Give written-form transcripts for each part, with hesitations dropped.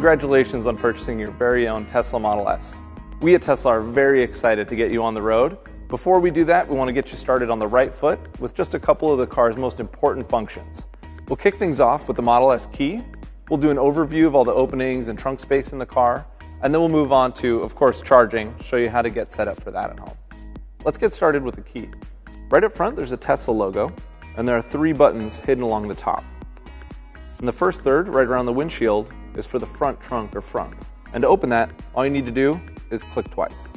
Congratulations on purchasing your very own Tesla Model S. We at Tesla are very excited to get you on the road. Before we do that, we want to get you started on the right foot with just a couple of the car's most important functions. We'll kick things off with the Model S key. We'll do an overview of all the openings and trunk space in the car, and then we'll move on to, of course, charging, show you how to get set up for that at home. Let's get started with the key. Right up front, there's a Tesla logo, and there are 3 buttons hidden along the top. And the first third, right around the windshield, is for the front trunk or frunk. And to open that, all you need to do is click twice.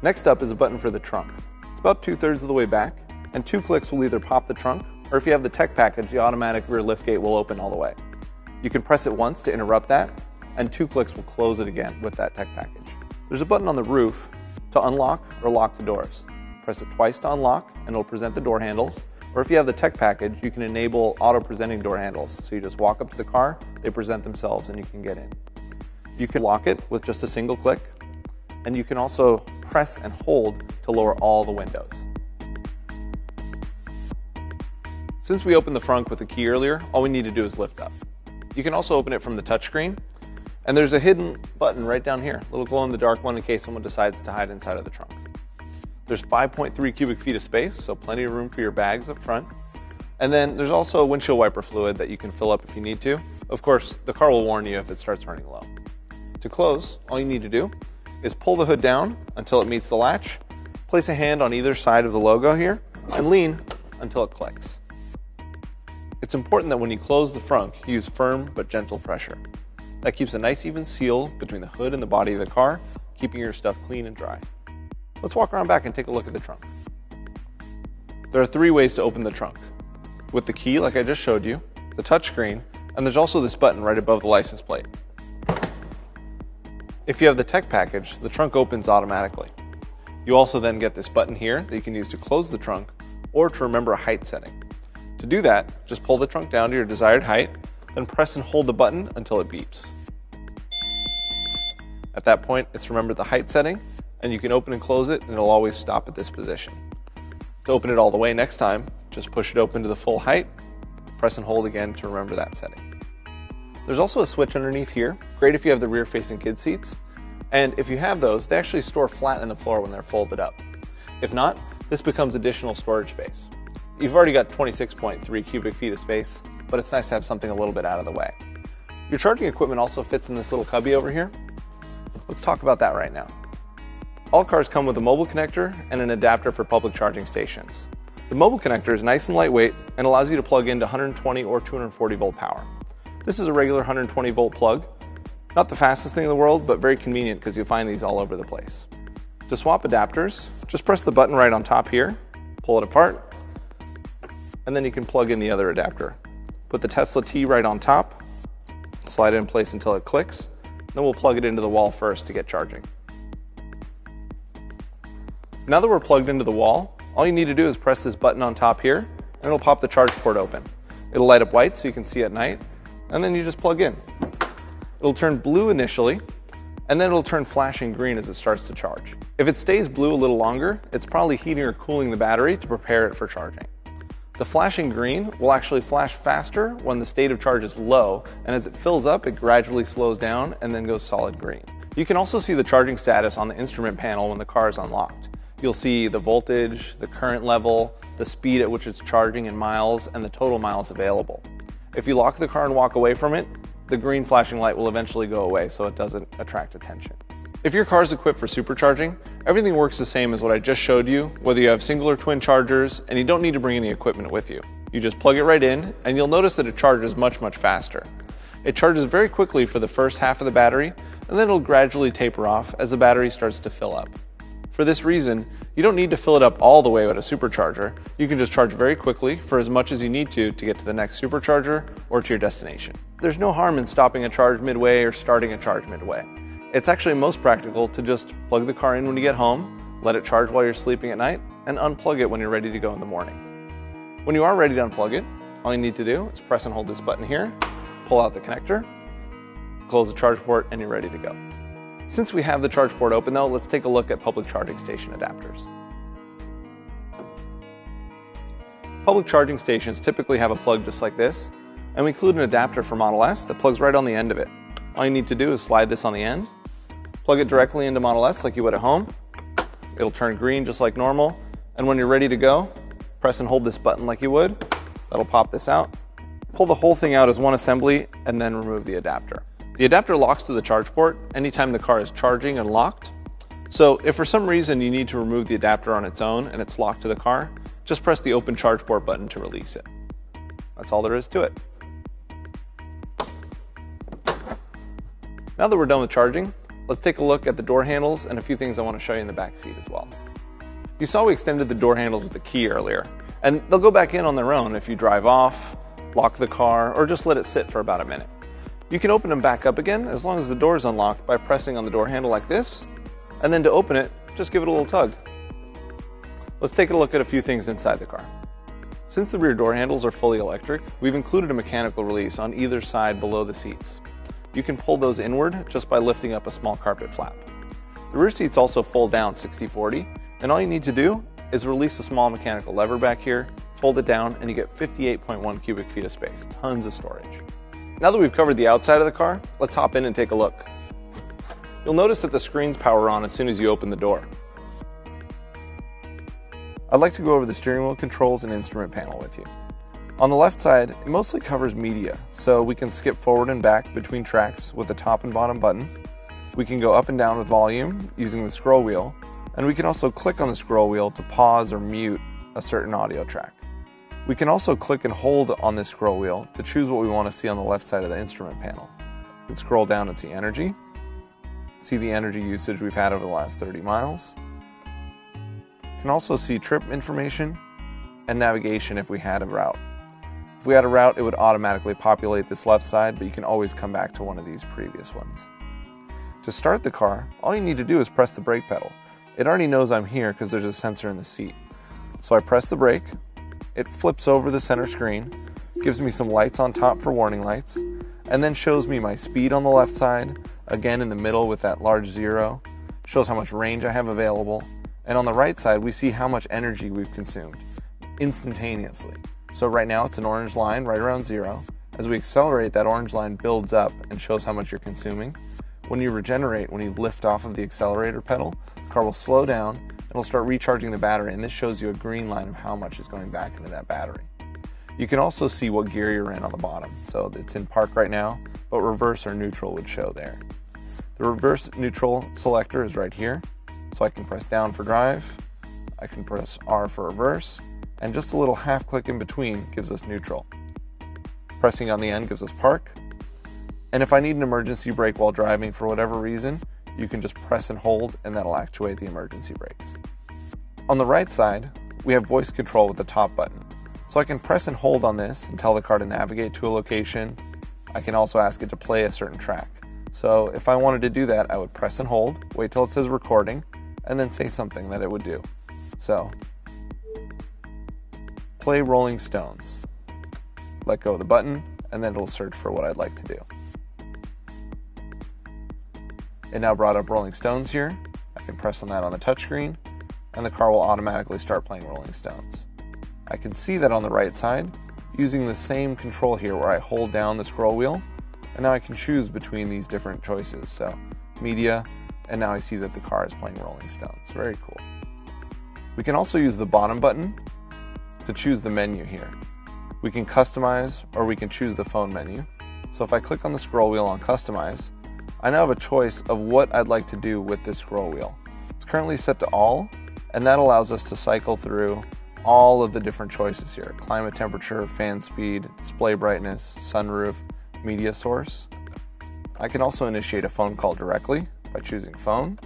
Next up is a button for the trunk. It's about 2/3 of the way back, and 2 clicks will either pop the trunk, or if you have the tech package, the automatic rear liftgate will open all the way. You can press it once to interrupt that, and 2 clicks will close it again with that tech package. There's a button on the roof to unlock or lock the doors. Press it twice to unlock, and it'll present the door handles. Or if you have the tech package, you can enable auto-presenting door handles. So you just walk up to the car, they present themselves, and you can get in. You can lock it with just a single click, and you can also press and hold to lower all the windows. Since we opened the frunk with the key earlier, all we need to do is lift up. You can also open it from the touchscreen, and there's a hidden button right down here, a little glow-in-the-dark one in case someone decides to hide inside of the trunk. There's 5.3 cubic feet of space, so plenty of room for your bags up front. And then there's also windshield wiper fluid that you can fill up if you need to. Of course, the car will warn you if it starts running low. To close, all you need to do is pull the hood down until it meets the latch, place a hand on either side of the logo here, and lean until it clicks. It's important that when you close the frunk, you use firm but gentle pressure. That keeps a nice even seal between the hood and the body of the car, keeping your stuff clean and dry. Let's walk around back and take a look at the trunk. There are 3 ways to open the trunk. With the key, like I just showed you, the touchscreen, and there's also this button right above the license plate. If you have the tech package, the trunk opens automatically. You also then get this button here that you can use to close the trunk or to remember a height setting. To do that, just pull the trunk down to your desired height, then press and hold the button until it beeps. At that point, it's remembered the height setting, and you can open and close it, and it'll always stop at this position. To open it all the way next time, just push it open to the full height, press and hold again to remember that setting. There's also a switch underneath here, great if you have the rear-facing kid seats, and if you have those, they actually store flat in the floor when they're folded up. If not, this becomes additional storage space. You've already got 26.3 cubic feet of space, but it's nice to have something a little bit out of the way. Your charging equipment also fits in this little cubby over here. Let's talk about that right now. All cars come with a mobile connector and an adapter for public charging stations. The mobile connector is nice and lightweight and allows you to plug into 120 or 240 volt power. This is a regular 120 volt plug. Not the fastest thing in the world, but very convenient because you'll find these all over the place. To swap adapters, just press the button right on top here, pull it apart, and then you can plug in the other adapter. Put the Tesla T right on top, slide it in place until it clicks, then we'll plug it into the wall first to get charging. Now that we're plugged into the wall, all you need to do is press this button on top here, and it'll pop the charge port open. It'll light up white so you can see at night, and then you just plug in. It'll turn blue initially, and then it'll turn flashing green as it starts to charge. If it stays blue a little longer, it's probably heating or cooling the battery to prepare it for charging. The flashing green will actually flash faster when the state of charge is low, and as it fills up, it gradually slows down and then goes solid green. You can also see the charging status on the instrument panel when the car is unlocked. You'll see the voltage, the current level, the speed at which it's charging in miles, and the total miles available. If you lock the car and walk away from it, the green flashing light will eventually go away so it doesn't attract attention. If your car is equipped for supercharging, everything works the same as what I just showed you, whether you have single or twin chargers, and you don't need to bring any equipment with you. You just plug it right in, and you'll notice that it charges much faster. It charges very quickly for the first half of the battery, and then it'll gradually taper off as the battery starts to fill up. For this reason, you don't need to fill it up all the way with a supercharger. You can just charge very quickly for as much as you need to get to the next supercharger or to your destination. There's no harm in stopping a charge midway or starting a charge midway. It's actually most practical to just plug the car in when you get home, let it charge while you're sleeping at night, and unplug it when you're ready to go in the morning. When you are ready to unplug it, all you need to do is press and hold this button here, pull out the connector, close the charge port, and you're ready to go. Since we have the charge port open though, let's take a look at public charging station adapters. Public charging stations typically have a plug just like this, And we include an adapter for Model S that plugs right on the end of it. All you need to do is slide this on the end, plug it directly into Model S like you would at home. It'll turn green just like normal. And when you're ready to go, press and hold this button like you would. That'll pop this out. Pull the whole thing out as one assembly and then remove the adapter. The adapter locks to the charge port anytime the car is charging and locked. So if for some reason you need to remove the adapter on its own and it's locked to the car, just press the open charge port button to release it. That's all there is to it. Now that we're done with charging, let's take a look at the door handles and a few things I want to show you in the back seat as well. You saw we extended the door handles with the key earlier, and they'll go back in on their own if you drive off, lock the car, or just let it sit for about a minute. You can open them back up again as long as the door is unlocked by pressing on the door handle like this, and then to open it, just give it a little tug. Let's take a look at a few things inside the car. Since the rear door handles are fully electric, we've included a mechanical release on either side below the seats. You can pull those inward just by lifting up a small carpet flap. The rear seats also fold down 60/40, and all you need to do is release a small mechanical lever back here, fold it down, and you get 58.1 cubic feet of space, tons of storage. Now that we've covered the outside of the car, let's hop in and take a look. You'll notice that the screens power on as soon as you open the door. I'd like to go over the steering wheel controls and instrument panel with you. On the left side, it mostly covers media, so we can skip forward and back between tracks with the top and bottom button. We can go up and down with volume using the scroll wheel, and we can also click on the scroll wheel to pause or mute a certain audio track. We can also click and hold on this scroll wheel to choose what we want to see on the left side of the instrument panel. We can scroll down and see energy, see the energy usage we've had over the last 30 miles. You can also see trip information and navigation if we had a route. If we had a route, it would automatically populate this left side, but you can always come back to one of these previous ones. To start the car, all you need to do is press the brake pedal. It already knows I'm here because there's a sensor in the seat. So I press the brake, it flips over the center screen, gives me some lights on top for warning lights, and then shows me my speed on the left side, again in the middle with that large 0, shows how much range I have available, and on the right side we see how much energy we've consumed instantaneously. So right now it's an orange line right around 0. As we accelerate, that orange line builds up and shows how much you're consuming. When you regenerate, when you lift off of the accelerator pedal, the car will slow down and will start recharging the battery, and this shows you a green line of how much is going back into that battery. You can also see what gear you're in on the bottom. So it's in park right now, but reverse or neutral would show there. The reverse neutral selector is right here. So I can press down for drive, I can press R for reverse, and just a little half click in between gives us neutral. Pressing on the end gives us park. And if I need an emergency brake while driving for whatever reason, you can just press and hold and that'll actuate the emergency brakes. On the right side, we have voice control with the top button. So I can press and hold on this and tell the car to navigate to a location. I can also ask it to play a certain track. So if I wanted to do that, I would press and hold, wait till it says recording, and then say something that it would do. So, play Rolling Stones. Let go of the button, and then it'll search for what I'd like to do. It now brought up Rolling Stones here. I can press on that on the touchscreen, and the car will automatically start playing Rolling Stones. I can see that on the right side using the same control here where I hold down the scroll wheel, and now I can choose between these different choices. So, media, and now I see that the car is playing Rolling Stones. Very cool. We can also use the bottom button to choose the menu here. We can customize or we can choose the phone menu. So if I click on the scroll wheel on customize, I now have a choice of what I'd like to do with this scroll wheel. It's currently set to all, and that allows us to cycle through all of the different choices here. Climate temperature, fan speed, display brightness, sunroof, media source. I can also initiate a phone call directly by choosing phone,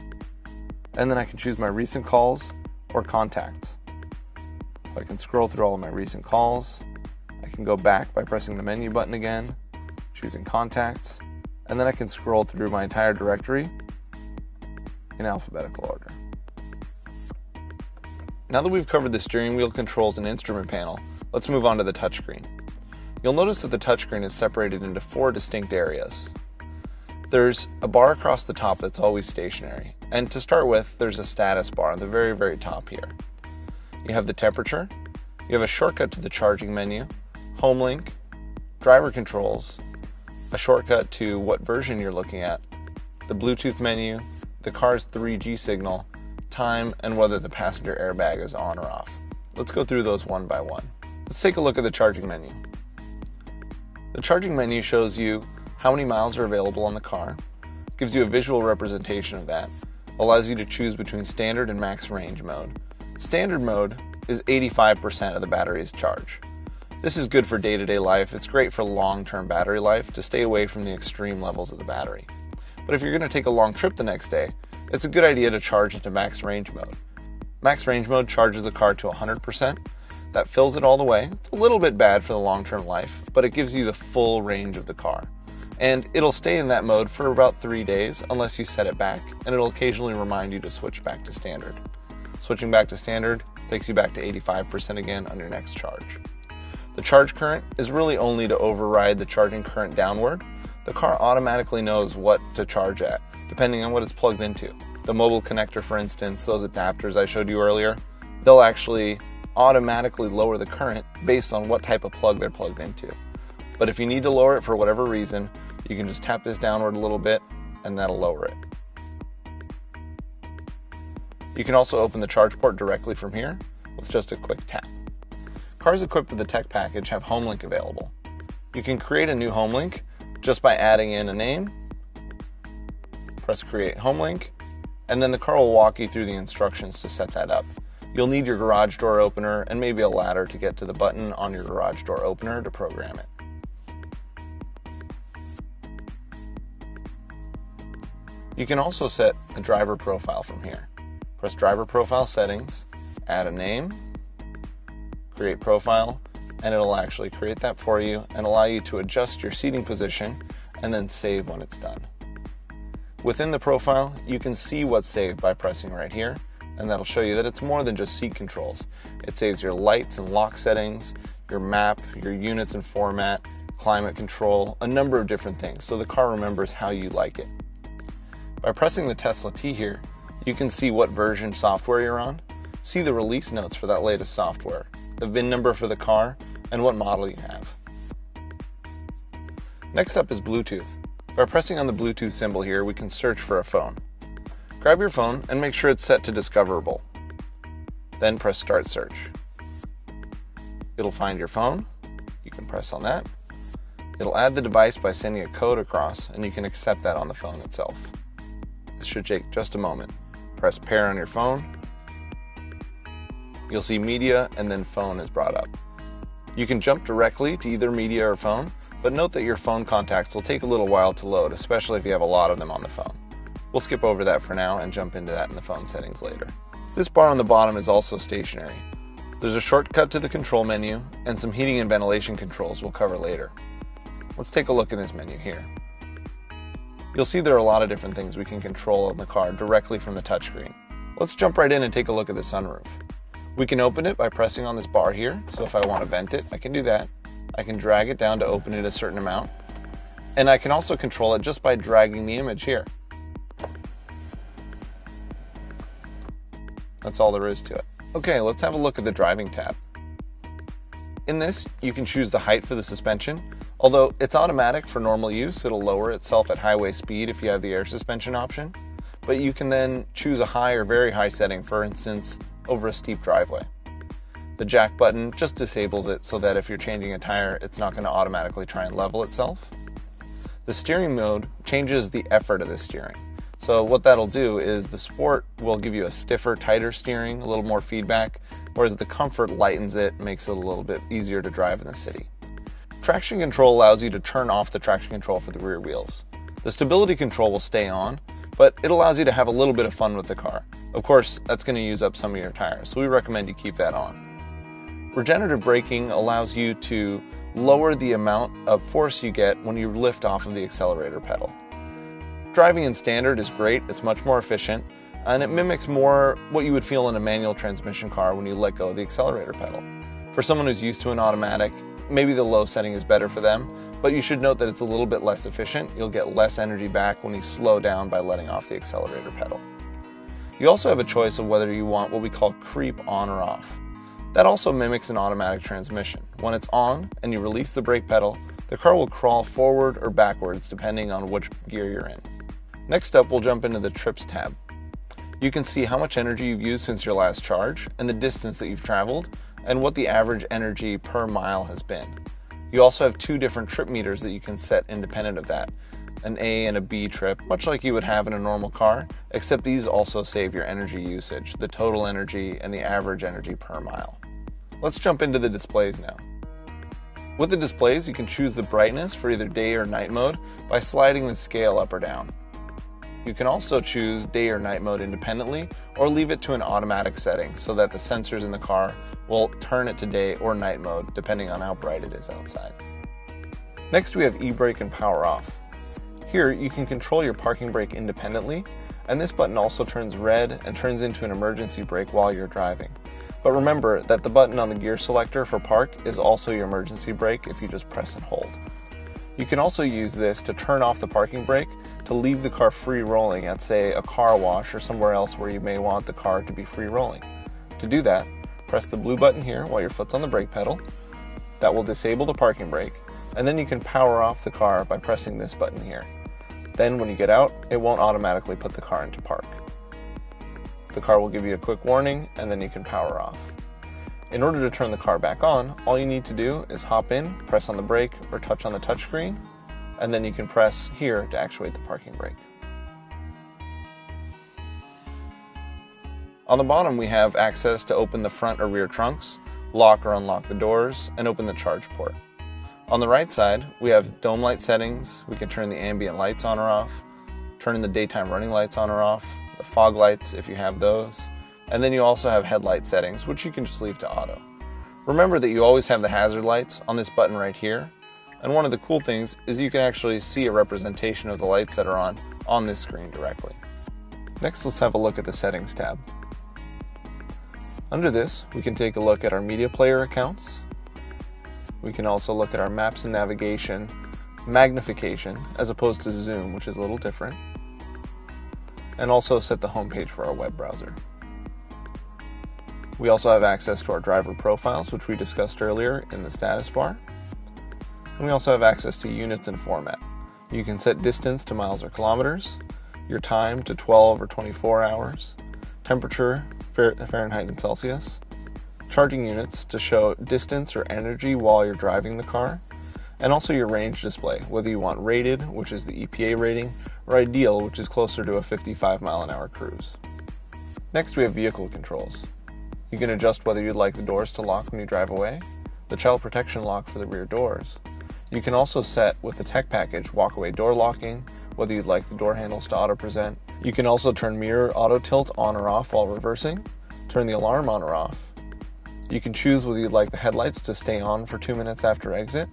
and then I can choose my recent calls or contacts. So I can scroll through all of my recent calls. I can go back by pressing the menu button again, choosing contacts, and then I can scroll through my entire directory in alphabetical order. Now that we've covered the steering wheel controls and instrument panel, let's move on to the touchscreen. You'll notice that the touchscreen is separated into 4 distinct areas. There's a bar across the top that's always stationary. And to start with, there's a status bar on the very, very top here. You have the temperature, you have a shortcut to the charging menu, home link, driver controls, a shortcut to what version you're looking at, the Bluetooth menu, the car's 3G signal, time, and whether the passenger airbag is on or off. Let's go through those one by one. Let's take a look at the charging menu. The charging menu shows you how many miles are available on the car, gives you a visual representation of that, allows you to choose between standard and max range mode. Standard mode is 85% of the battery's charge. This is good for day-to-day life. It's great for long-term battery life to stay away from the extreme levels of the battery. But if you're going to take a long trip the next day, it's a good idea to charge into max range mode. Max range mode charges the car to 100%. That fills it all the way. It's a little bit bad for the long-term life, but it gives you the full range of the car. And it'll stay in that mode for about 3 days unless you set it back, and it'll occasionally remind you to switch back to standard. Switching back to standard takes you back to 85% again on your next charge. The charge current is really only to override the charging current downward. The car automatically knows what to charge at, depending on what it's plugged into. The mobile connector, for instance, those adapters I showed you earlier, they'll actually automatically lower the current based on what type of plug they're plugged into. But if you need to lower it for whatever reason, you can just tap this downward a little bit and that'll lower it. You can also open the charge port directly from here with just a quick tap. Cars equipped with the tech package have HomeLink available. You can create a new HomeLink just by adding in a name, press Create HomeLink, and then the car will walk you through the instructions to set that up. You'll need your garage door opener and maybe a ladder to get to the button on your garage door opener to program it. You can also set a driver profile from here. Press Driver Profile Settings, add a name, create profile, and it'll actually create that for you and allow you to adjust your seating position and then save when it's done. Within the profile, you can see what's saved by pressing right here, and that'll show you that it's more than just seat controls. It saves your lights and lock settings, your map, your units and format, climate control, a number of different things, so the car remembers how you like it. By pressing the Tesla T here, you can see what version software you're on, see the release notes for that latest software, the VIN number for the car, and what model you have. Next up is Bluetooth. By pressing on the Bluetooth symbol here, we can search for a phone. Grab your phone and make sure it's set to discoverable. Then press Start Search. It'll find your phone. You can press on that. It'll add the device by sending a code across, and you can accept that on the phone itself. This should take just a moment. Press Pair on your phone. You'll see Media and then Phone is brought up. You can jump directly to either media or phone, but note that your phone contacts will take a little while to load, especially if you have a lot of them on the phone. We'll skip over that for now and jump into that in the phone settings later. This bar on the bottom is also stationary. There's a shortcut to the control menu and some heating and ventilation controls we'll cover later. Let's take a look in this menu here. You'll see there are a lot of different things we can control on the car directly from the touchscreen. Let's jump right in and take a look at the sunroof. We can open it by pressing on this bar here, so if I want to vent it, I can do that. I can drag it down to open it a certain amount, and I can also control it just by dragging the image here. That's all there is to it. Okay, let's have a look at the driving tab. In this, you can choose the height for the suspension. Although it's automatic for normal use, it'll lower itself at highway speed if you have the air suspension option. But you can then choose a high or very high setting, for instance, over a steep driveway. The jack button just disables it so that if you're changing a tire, it's not going to automatically try and level itself. The steering mode changes the effort of the steering. So what that'll do is the Sport will give you a stiffer, tighter steering, a little more feedback, whereas the Comfort lightens it, makes it a little bit easier to drive in the city. Traction control allows you to turn off the traction control for the rear wheels. The stability control will stay on, but it allows you to have a little bit of fun with the car. Of course, that's going to use up some of your tires, so we recommend you keep that on. Regenerative braking allows you to lower the amount of force you get when you lift off of the accelerator pedal. Driving in standard is great, it's much more efficient, and it mimics more what you would feel in a manual transmission car when you let go of the accelerator pedal. For someone who's used to an automatic, maybe the low setting is better for them, but you should note that it's a little bit less efficient. You'll get less energy back when you slow down by letting off the accelerator pedal. You also have a choice of whether you want what we call creep on or off. That also mimics an automatic transmission. When it's on and you release the brake pedal, The car will crawl forward or backwards depending on which gear you're in. Next up, we'll jump into the trips tab. You can see how much energy you've used since your last charge, and the distance that you've traveled, and what the average energy per mile has been. You also have two different trip meters that you can set independent of that, an A and a B trip, much like you would have in a normal car, except these also save your energy usage, the total energy and the average energy per mile. Let's jump into the displays now. With the displays, you can choose the brightness for either day or night mode by sliding the scale up or down. You can also choose day or night mode independently, or leave it to an automatic setting so that the sensors in the car will turn it to day or night mode depending on how bright it is outside. Next, we have e-brake and power off. Here you can control your parking brake independently, and this button also turns red and turns into an emergency brake while you're driving. But remember that the button on the gear selector for park is also your emergency brake if you just press and hold. You can also use this to turn off the parking brake to leave the car free rolling at, say, a car wash or somewhere else where you may want the car to be free rolling. To do that, press the blue button here while your foot's on the brake pedal. That will disable the parking brake, and then you can power off the car by pressing this button here. Then when you get out, it won't automatically put the car into park. The car will give you a quick warning, and then you can power off. In order to turn the car back on, all you need to do is hop in, press on the brake, or touch on the touchscreen, and then you can press here to actuate the parking brake. On the bottom, we have access to open the front or rear trunks, lock or unlock the doors, and open the charge port. On the right side, we have dome light settings. We can turn the ambient lights on or off, turn the daytime running lights on or off, the fog lights if you have those, and then you also have headlight settings, which you can just leave to auto. Remember that you always have the hazard lights on this button right here, and one of the cool things is you can actually see a representation of the lights that are on this screen directly. Next, let's have a look at the settings tab. Under this, we can take a look at our media player accounts. We can also look at our maps and navigation magnification as opposed to zoom, which is a little different, and also set the home page for our web browser. We also have access to our driver profiles, which we discussed earlier in the status bar. And we also have access to units and format. You can set distance to miles or kilometers, your time to 12 or 24 hours, temperature, Fahrenheit and Celsius, charging units to show distance or energy while you're driving the car, and also your range display, whether you want rated, which is the EPA rating, or ideal, which is closer to a 55 mile an hour cruise. Next, we have vehicle controls. You can adjust whether you'd like the doors to lock when you drive away, the child protection lock for the rear doors. You can also set with the tech package walk-away door locking, whether you'd like the door handles to auto-present. You can also turn mirror auto tilt on or off while reversing, turn the alarm on or off. You can choose whether you'd like the headlights to stay on for 2 minutes after exit,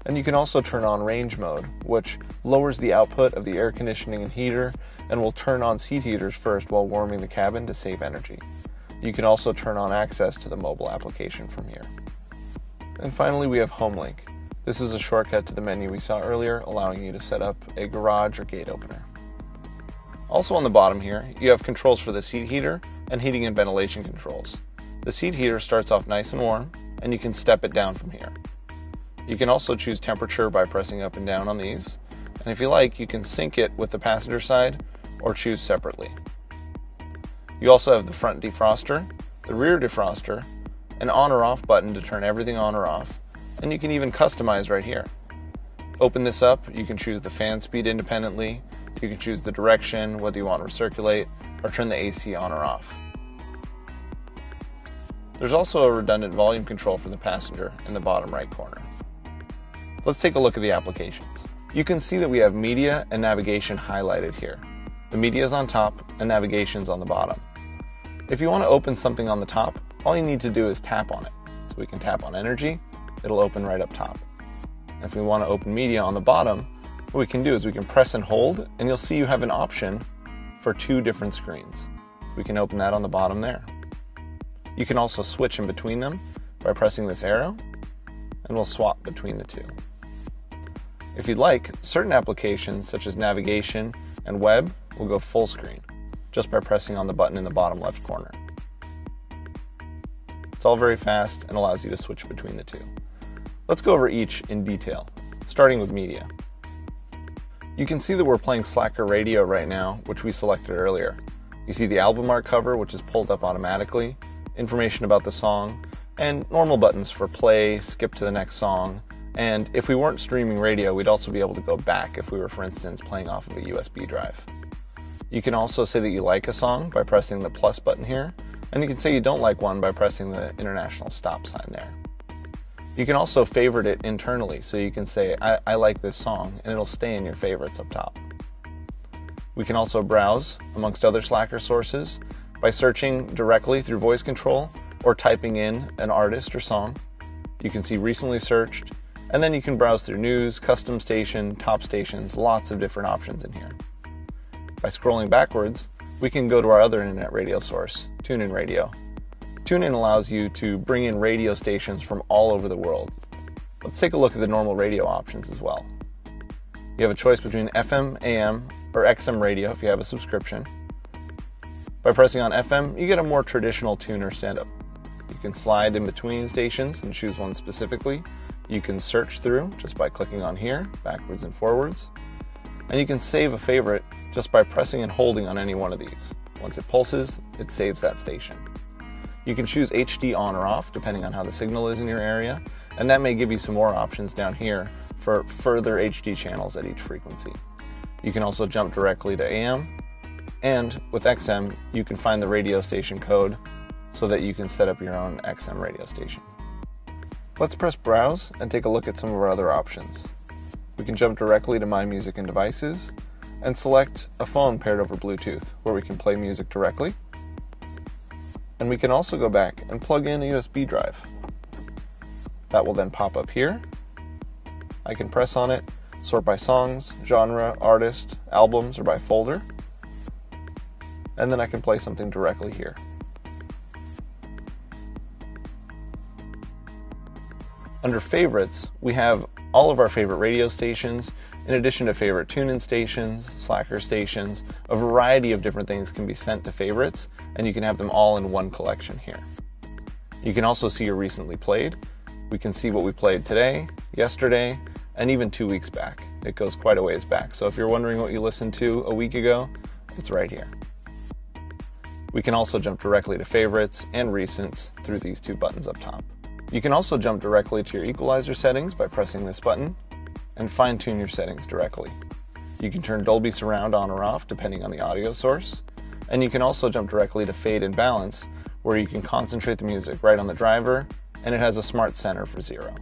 and you can also turn on range mode, which lowers the output of the air conditioning and heater and will turn on seat heaters first while warming the cabin to save energy. You can also turn on access to the mobile application from here. And finally, we have Home Link. This is a shortcut to the menu we saw earlier, allowing you to set up a garage or gate opener. Also on the bottom here, you have controls for the seat heater and heating and ventilation controls. The seat heater starts off nice and warm, and you can step it down from here. You can also choose temperature by pressing up and down on these, and if you like, you can sync it with the passenger side or choose separately. You also have the front defroster, the rear defroster, an on or off button to turn everything on or off, and you can even customize right here. Open this up, you can choose the fan speed independently, you can choose the direction, whether you want to recirculate, or turn the AC on or off. There's also a redundant volume control for the passenger in the bottom right corner. Let's take a look at the applications. You can see that we have media and navigation highlighted here. The media is on top and navigation's on the bottom. If you want to open something on the top, all you need to do is tap on it. So we can tap on energy, it'll open right up top. If we want to open media on the bottom, what we can do is we can press and hold, and you'll see you have an option for 2 different screens. We can open that on the bottom there. You can also switch in between them by pressing this arrow, and we'll swap between the 2. If you'd like, certain applications such as navigation and web will go full screen just by pressing on the button in the bottom left corner. It's all very fast and allows you to switch between the 2. Let's go over each in detail. starting with media. You can see that we're playing Slacker Radio right now, which we selected earlier. You see the album art cover, which is pulled up automatically, information about the song, and normal buttons for play, skip to the next song, and if we weren't streaming radio, we'd also be able to go back if we were, for instance, playing off of a USB drive. You can also say that you like a song by pressing the plus button here, and you can say you don't like one by pressing the international stop sign there. You can also favorite it internally, so you can say, I like this song, and it'll stay in your favorites up top. We can also browse amongst other Slacker sources by searching directly through voice control or typing in an artist or song. You can see recently searched, and then you can browse through news, custom station, top stations, lots of different options in here. By scrolling backwards, we can go to our other internet radio source, TuneIn Radio. TuneIn allows you to bring in radio stations from all over the world. Let's take a look at the normal radio options as well. You have a choice between FM, AM, or XM radio if you have a subscription. By pressing on FM, you get a more traditional tuner setup. You can slide in between stations and choose one specifically. You can search through just by clicking on here, backwards and forwards. And you can save a favorite just by pressing and holding on any one of these. Once it pulses, it saves that station. You can choose HD on or off depending on how the signal is in your area, and that may give you some more options down here for further HD channels at each frequency. You can also jump directly to AM, and with XM, you can find the radio station code so that you can set up your own XM radio station. Let's press Browse and take a look at some of our other options. We can jump directly to My Music and Devices and select a phone paired over Bluetooth where we can play music directly. And we can also go back and plug in a USB drive. That will then pop up here. I can press on it, sort by songs, genre, artist, albums, or by folder. And then I can play something directly here. Under Favorites, we have all of our favorite radio stations, in addition to favorite tune-in stations, Slacker stations. A variety of different things can be sent to favorites, and you can have them all in one collection here. You can also see your recently played. We can see what we played today, yesterday, and even 2 weeks back. It goes quite a ways back, so if you're wondering what you listened to a week ago, it's right here. We can also jump directly to favorites and recents through these 2 buttons up top. You can also jump directly to your equalizer settings by pressing this button and fine-tune your settings directly. You can turn Dolby Surround on or off depending on the audio source, and you can also jump directly to fade and balance where you can concentrate the music right on the driver, and it has a smart center for 0.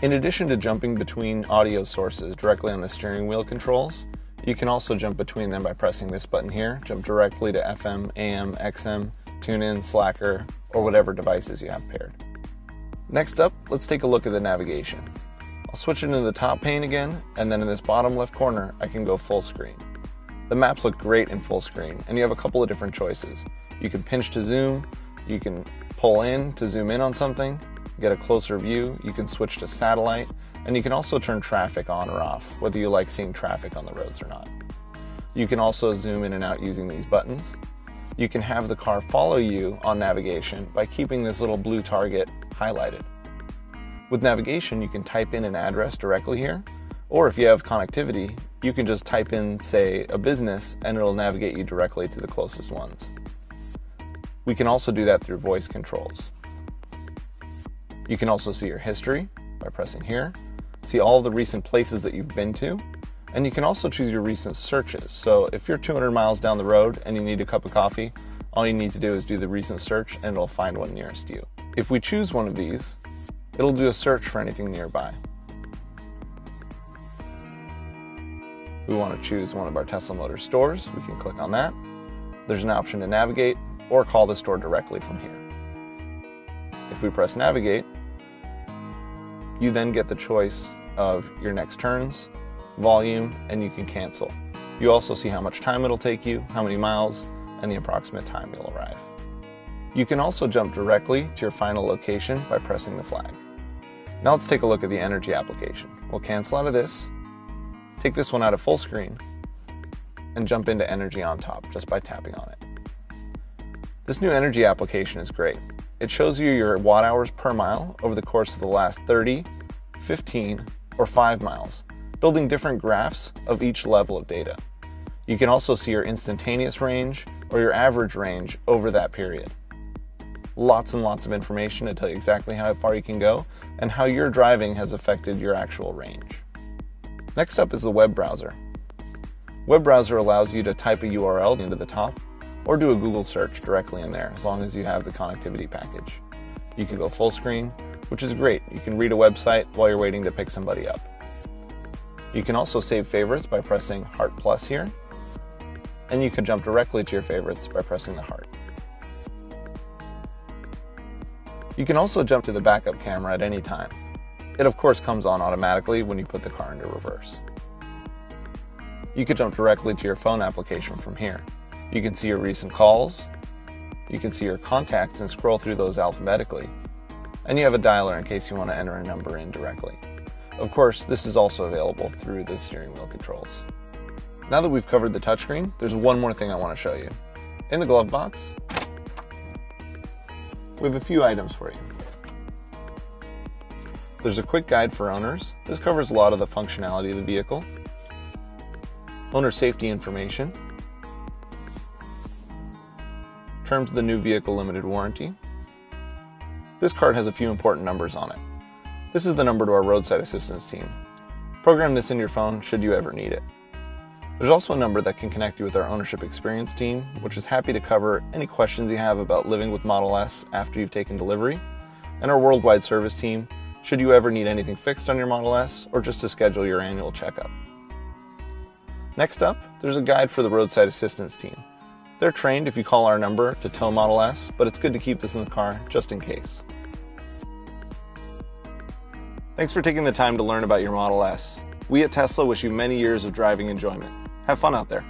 In addition to jumping between audio sources directly on the steering wheel controls, you can also jump between them by pressing this button here, jump directly to FM, AM, XM, TuneIn, Slacker, or whatever devices you have paired. Next up, let's take a look at the navigation. I'll switch into the top pane again, and then in this bottom left corner, I can go full screen. The maps look great in full screen, and you have a couple of different choices. You can pinch to zoom, you can pull in to zoom in on something, get a closer view, you can switch to satellite, and you can also turn traffic on or off, whether you like seeing traffic on the roads or not. You can also zoom in and out using these buttons. You can have the car follow you on navigation by keeping this little blue target highlighted. With navigation, you can type in an address directly here, or if you have connectivity, you can just type in, say, a business, and it'll navigate you directly to the closest ones. We can also do that through voice controls. You can also see your history by pressing here, see all of the recent places that you've been to, and you can also choose your recent searches. So if you're 200 miles down the road and you need a cup of coffee, all you need to do is do the recent search and it'll find one nearest you. If we choose one of these, it'll do a search for anything nearby. We want to choose one of our Tesla Motors stores, we can click on that. There's an option to navigate or call the store directly from here. If we press navigate, you then get the choice of your next turns, volume, and you can cancel. You also see how much time it'll take you, how many miles, and the approximate time you'll arrive. You can also jump directly to your final location by pressing the flag. Now let's take a look at the energy application. We'll cancel out of this, take this one out of full screen, and jump into energy on top just by tapping on it. This new energy application is great. It shows you your watt hours per mile over the course of the last 30, 15, or 5 miles, building different graphs of each level of data. You can also see your instantaneous range or your average range over that period. Lots and lots of information to tell you exactly how far you can go and how your driving has affected your actual range. Next up is the web browser. Web browser allows you to type a URL into the top or do a Google search directly in there as long as you have the connectivity package. You can go full screen, which is great. You can read a website while you're waiting to pick somebody up. You can also save favorites by pressing Heart Plus here, and you can jump directly to your favorites by pressing the heart. You can also jump to the backup camera at any time. It of course comes on automatically when you put the car into reverse. You can jump directly to your phone application from here. You can see your recent calls, you can see your contacts and scroll through those alphabetically, and you have a dialer in case you want to enter a number in directly. Of course, this is also available through the steering wheel controls. Now that we've covered the touchscreen, there's one more thing I want to show you. In the glove box, we have a few items for you. There's a quick guide for owners. This covers a lot of the functionality of the vehicle. Owner safety information. Terms of the new vehicle limited warranty. This card has a few important numbers on it. This is the number to our roadside assistance team. Program this in your phone should you ever need it. There's also a number that can connect you with our ownership experience team, which is happy to cover any questions you have about living with Model S after you've taken delivery, and our worldwide service team, should you ever need anything fixed on your Model S or just to schedule your annual checkup. Next up, there's a guide for the roadside assistance team. They're trained if you call our number to tow Model S, but it's good to keep this in the car just in case. Thanks for taking the time to learn about your Model S. We at Tesla wish you many years of driving enjoyment. Have fun out there.